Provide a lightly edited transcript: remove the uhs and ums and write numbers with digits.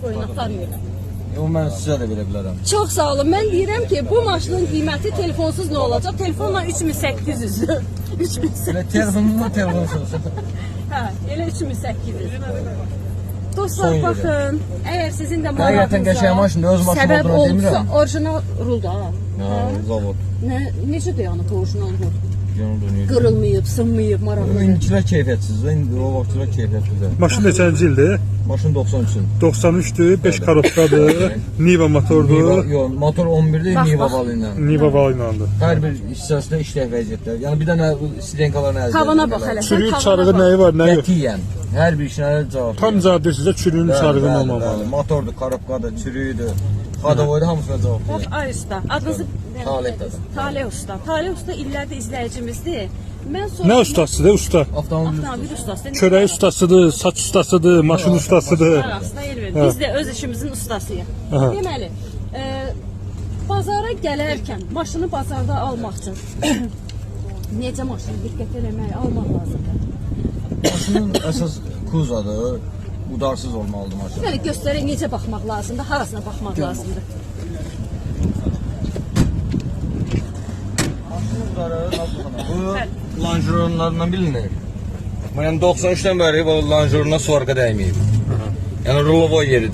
qoyun axtarmayın. O mən sizə də verə bilərəm. Çox sağ olun. Mən deyirəm ki, bu maşının qiyməti telefonsuz nə olacaq? Telefonla 3800. 3800. Elə telefonunla telefonsuz. Hə, elə 3800. Son Dostlar yeri. baxın, əgər sizin də Həqiqətən qəşəng maşındır, öz maşın səbəb olduğunu olsa, demirəm. orijinal rulda. Ha, zavod. Necə dayanıb orijinal rul? Yanımda Qırılmayıb, sınmayıb, maraqlı. İndikilər keyfiyyətsiz, indi o vaxtlar keyfiyyətlidir. Maşın neçənci ildir? Maşın 93-dür. 93'dür, 5 karotkadır, Niva motordur, Yox, motor 11-dir, Bax, Niva bax. balı ilə. Niva balı ilandır. Hər bir hissəsində işlək vəziyyətlər. Yəni bir dənə sirenkaların əzələri. Tavana bax hələ. Çürüyü tavana çarığı bax. nəyi var, nəyi yox? Qətiyyən. Hər bir işinə cavab. Tam cavab sizə çürüyün çarığı olmamalı. Motordur, karabkadır, çürüyüdür. Xadavoyda hamısına cavab Bax verir. ay usta, adınızı Taleh dadı. Taleh usta. Taleh usta illərdə izləyicimizdir. Mən sonra Nə ustasıdır usta? Avtomobil avtomobil ustası. Çörək ustasıdır, saç ustasıdır, maşın ustasıdır. Arasında yer verir. Biz də öz işimizin ustasıyıq. Aha. Deməli, bazara gələrkən maşını bazarda almaq üçün necə maşını diqqət eləmək, almaq lazımdır? maşının əsas kuzadır. Udarsız olmalıdır maşın. Yəni göstərək necə baxmaq lazımdır, harasına baxmaq lazımdır. Bu lanjurlarından bilinir. Yəni 93-dən bəri bu lanjuruna svarqa dəyməyib. Yəni rulovoy yeridir.